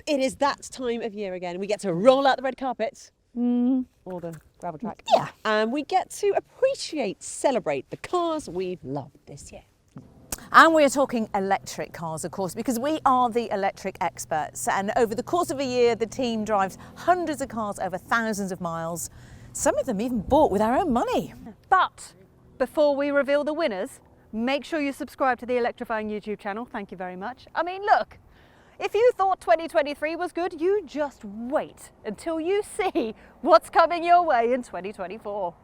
it is that time of year again. We get to roll out the red carpet. Or the gravel track. Yeah. And we get to appreciate, celebrate the cars we've loved this year. And we're talking electric cars, of course, because we are the electric experts. And over the course of a year, the team drives hundreds of cars over thousands of miles. Some of them even bought with our own money. But before we reveal the winners, make sure you subscribe to the Electrifying YouTube channel. Thank you very much. I mean, look, if you thought 2023 was good, you just wait until you see what's coming your way in 2024.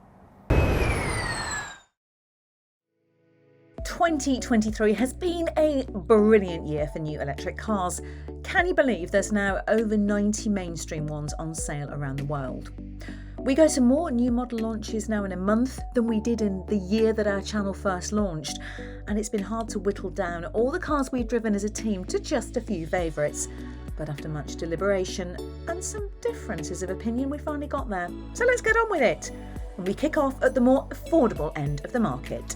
2023 has been a brilliant year for new electric cars. Can you believe there's now over 90 mainstream ones on sale around the world? We go to more new model launches now in a month than we did in the year that our channel first launched, and it's been hard to whittle down all the cars we've driven as a team to just a few favourites. But after much deliberation and some differences of opinion, we finally got there. So let's get on with it. And we kick off at the more affordable end of the market.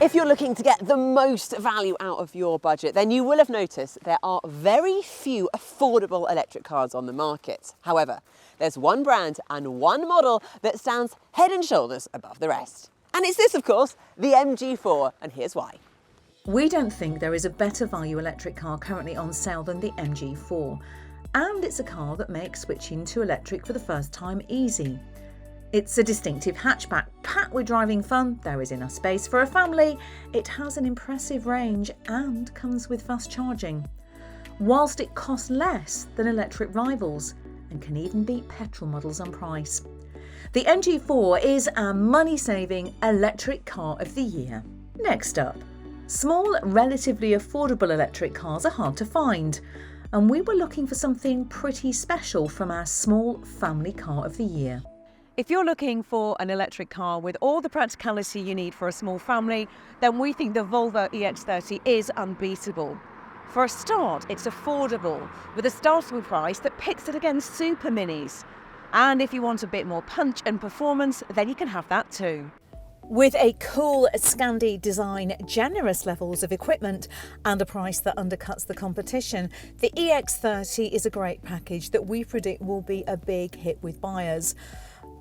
If you're looking to get the most value out of your budget, then you will have noticed there are very few affordable electric cars on the market. However, there's one brand and one model that stands head and shoulders above the rest. And it's this, of course, the MG4, and here's why. We don't think there is a better value electric car currently on sale than the MG4. And it's a car that makes switching to electric for the first time easy. It's a distinctive hatchback packed with driving fun. There is enough space for a family. It has an impressive range and comes with fast charging. Whilst it costs less than electric rivals and can even beat petrol models on price. The MG4 is our money-saving electric car of the year. Next up, small, relatively affordable electric cars are hard to find. And we were looking for something pretty special from our small family car of the year. If you're looking for an electric car with all the practicality you need for a small family, then we think the Volvo EX30 is unbeatable. For a start, it's affordable, with a starting price that pits it against super minis. And if you want a bit more punch and performance, then you can have that too. With a cool Scandi design, generous levels of equipment and a price that undercuts the competition, the EX30 is a great package that we predict will be a big hit with buyers.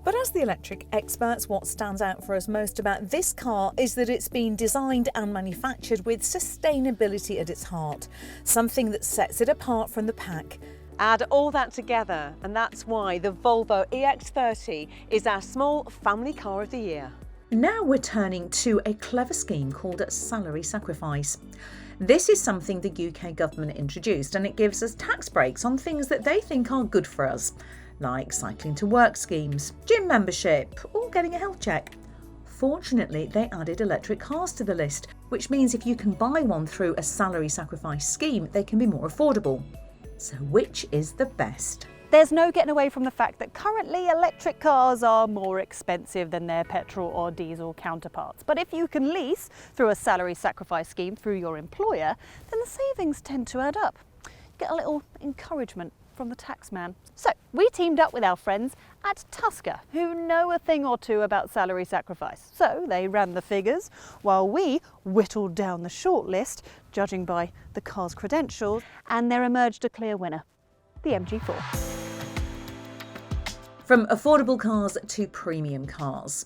But as the electric experts, what stands out for us most about this car is that it's been designed and manufactured with sustainability at its heart, something that sets it apart from the pack. Add all that together, and that's why the Volvo EX30 is our small family car of the year. Now we're turning to a clever scheme called salary sacrifice. This is something the UK government introduced, and it gives us tax breaks on things that they think are good for us, like cycling to work schemes, gym membership, or getting a health check. Fortunately, they added electric cars to the list, which means if you can buy one through a salary sacrifice scheme, they can be more affordable. So which is the best? There's no getting away from the fact that currently electric cars are more expensive than their petrol or diesel counterparts. But if you can lease through a salary sacrifice scheme through your employer, then the savings tend to add up. You get a little encouragement from the taxman. So we teamed up with our friends at Tusker, who know a thing or two about salary sacrifice. So they ran the figures while we whittled down the shortlist, judging by the car's credentials, and there emerged a clear winner, the MG4. From affordable cars to premium cars.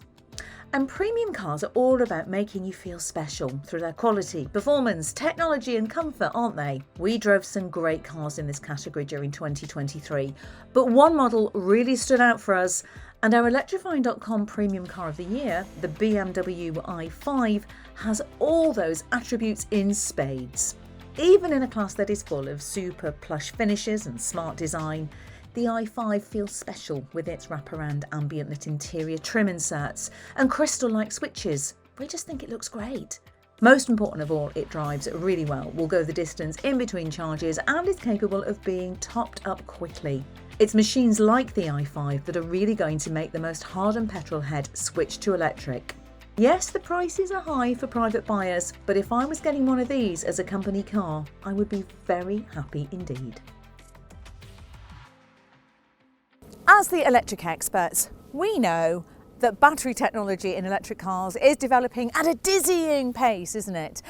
And premium cars are all about making you feel special through their quality, performance, technology and comfort, aren't they? We drove some great cars in this category during 2023, but one model really stood out for us, and our Electrifying.com Premium Car of the Year, the BMW i5, has all those attributes in spades. Even in a class that is full of super plush finishes and smart design, the i5 feels special with its wraparound ambient lit interior trim inserts and crystal-like switches. We just think it looks great. Most important of all, it drives really well, will go the distance in between charges and is capable of being topped up quickly. It's machines like the i5 that are really going to make the most hardened petrol head switch to electric. Yes, the prices are high for private buyers, but if I was getting one of these as a company car, I would be very happy indeed. As the electric experts, we know that battery technology in electric cars is developing at a dizzying pace, isn't it?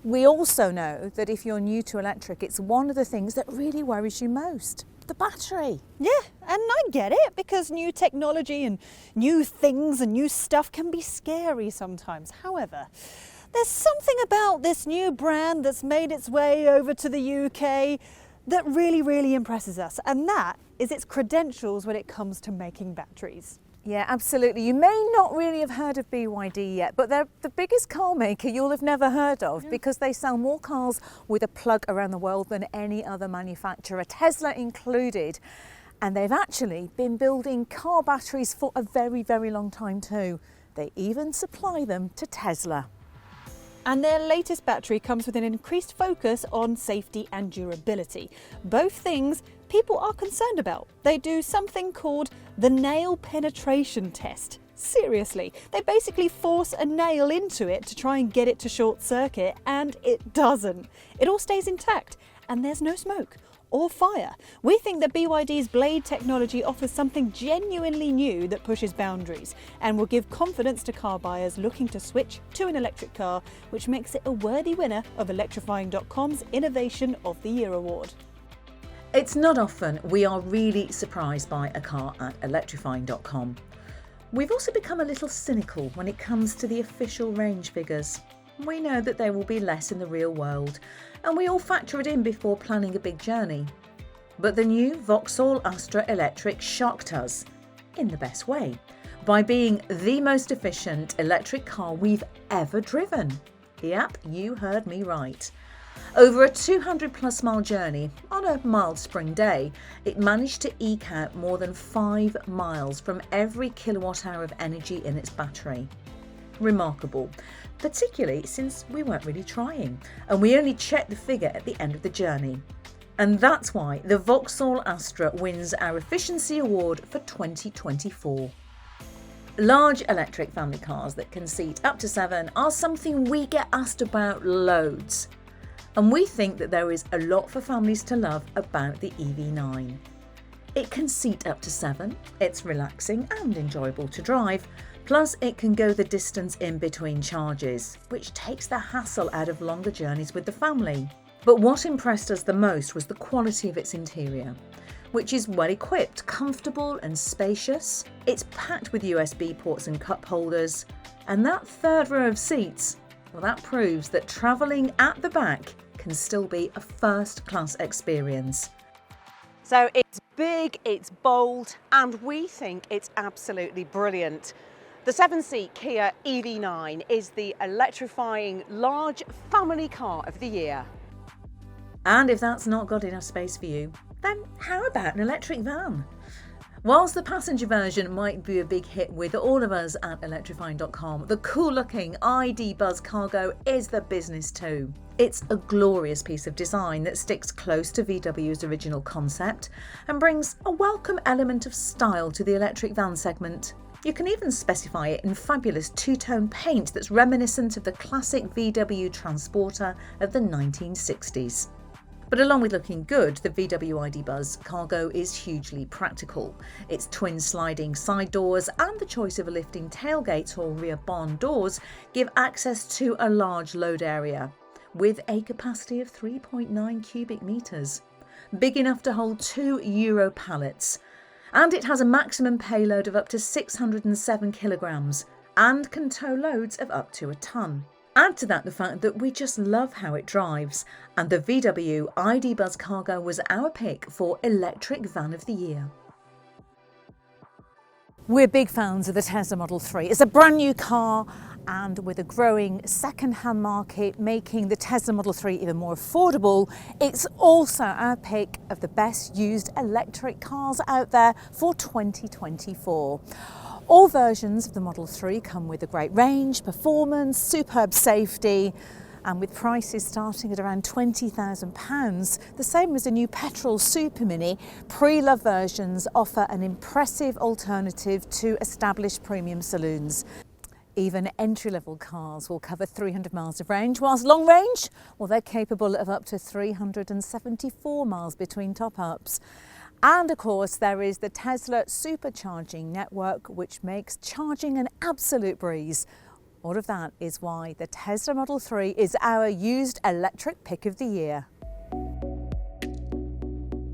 We also know that if you're new to electric, it's one of the things that really worries you most, the battery. Yeah, and I get it, because new technology and new things and new stuff can be scary sometimes. However, there's something about this new brand that's made its way over to the UK that really, really impresses us, and that is its credentials when it comes to making batteries. Yeah, absolutely. You may not really have heard of BYD yet, but they're the biggest car maker you'll have never heard of, because they sell more cars with a plug around the world than any other manufacturer, Tesla included. And they've actually been building car batteries for a very, very long time too. They even supply them to Tesla. And their latest battery comes with an increased focus on safety and durability, both things people are concerned about. They do something called the nail penetration test. Seriously, they basically force a nail into it to try and get it to short circuit, and it doesn't. It all stays intact, and there's no smoke or fire. We think that BYD's blade technology offers something genuinely new that pushes boundaries and will give confidence to car buyers looking to switch to an electric car, which makes it a worthy winner of Electrifying.com's Innovation of the Year award. It's not often we are really surprised by a car at Electrifying.com. We've also become a little cynical when it comes to the official range figures. We know that there will be less in the real world, and we all factor it in before planning a big journey. But the new Vauxhall Astra Electric shocked us, in the best way, by being the most efficient electric car we've ever driven. Yep, you heard me right. Over a 200+ mile journey, on a mild spring day, it managed to eke out more than 5 miles from every kilowatt hour of energy in its battery. Remarkable, particularly since we weren't really trying, and we only checked the figure at the end of the journey. And that's why the Vauxhall Astra wins our Efficiency Award for 2024. Large electric family cars that can seat up to 7 are something we get asked about loads. And we think that there is a lot for families to love about the EV9. It can seat up to 7, it's relaxing and enjoyable to drive, plus it can go the distance in between charges, which takes the hassle out of longer journeys with the family. But what impressed us the most was the quality of its interior, which is well equipped, comfortable and spacious. It's packed with USB ports and cup holders, and that third row of seats, well, that proves that travelling at the back can still be a first-class experience. So it's big, it's bold, and we think it's absolutely brilliant. The 7-seat Kia EV9 is the electrifying large family car of the year. And if that's not got enough space for you, then how about an electric van? Whilst the passenger version might be a big hit with all of us at Electrifying.com, the cool-looking ID. Buzz Cargo is the business too. It's a glorious piece of design that sticks close to VW's original concept and brings a welcome element of style to the electric van segment. You can even specify it in fabulous two-tone paint that's reminiscent of the classic VW Transporter of the 1960s. But along with looking good, the VW ID. Buzz Cargo is hugely practical. Its twin sliding side doors and the choice of a lifting tailgate or rear barn doors give access to a large load area, with a capacity of 3.9 cubic metres, big enough to hold 2 Euro pallets. And it has a maximum payload of up to 607 kilograms and can tow loads of up to a tonne. Add to that the fact that we just love how it drives, and the VW ID. Buzz Cargo was our pick for Electric Van of the Year. We're big fans of the Tesla Model 3. It's a brand new car, and with a growing second-hand market making the Tesla Model 3 even more affordable, it's also our pick of the best used electric cars out there for 2024. All versions of the Model 3 come with a great range, performance, superb safety, and with prices starting at around £20,000, the same as the new petrol Super Mini, pre-loved versions offer an impressive alternative to established premium saloons. Even entry-level cars will cover 300 miles of range, whilst long range, well, they're capable of up to 374 miles between top-ups. And of course, there is the Tesla supercharging network, which makes charging an absolute breeze. All of that is why the Tesla Model 3 is our used electric pick of the year.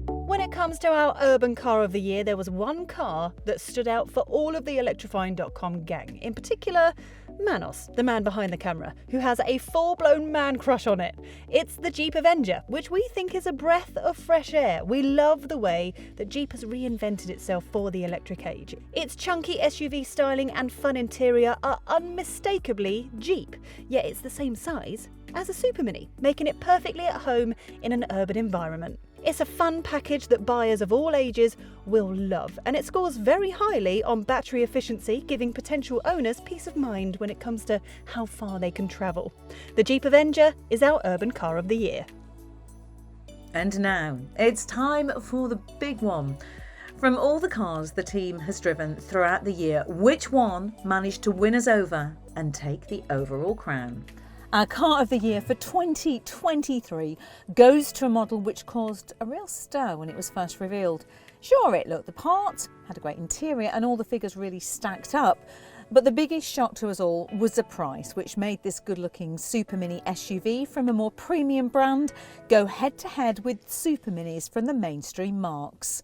When it comes to our urban car of the year, there was one car that stood out for all of the electrifying.com gang. In particular, Manos, the man behind the camera, who has a full-blown man crush on it. It's the Jeep Avenger, which we think is a breath of fresh air. We love the way that Jeep has reinvented itself for the electric age. Its chunky SUV styling and fun interior are unmistakably Jeep, yet it's the same size as a Super Mini, making it perfectly at home in an urban environment. It's a fun package that buyers of all ages will love, and it scores very highly on battery efficiency, giving potential owners peace of mind when it comes to how far they can travel. The Jeep Avenger is our urban car of the year. And now it's time for the big one. From all the cars the team has driven throughout the year, which one managed to win us over and take the overall crown? Our car of the year for 2023 goes to a model which caused a real stir when it was first revealed. Sure, it looked the part, had a great interior and all the figures really stacked up, but the biggest shock to us all was the price, which made this good-looking Super Mini SUV from a more premium brand go head-to-head with Super Minis from the mainstream marques.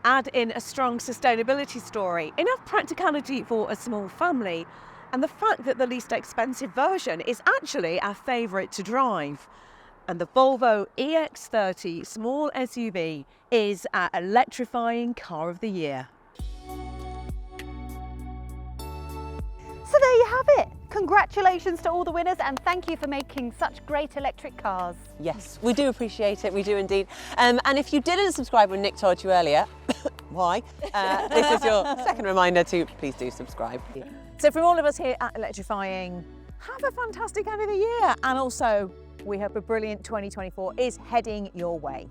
Add in a strong sustainability story, enough practicality for a small family, and the fact that the least expensive version is actually our favourite to drive. And the Volvo EX30 small SUV is our electrifying car of the year. So there you have it. Congratulations to all the winners, and thank you for making such great electric cars. Yes, we do appreciate it, we do indeed. And if you didn't subscribe when Nick told you earlier, why? This is your second reminder to please do subscribe. So from all of us here at Electrifying, have a fantastic end of the year, and also we hope a brilliant 2024 is heading your way.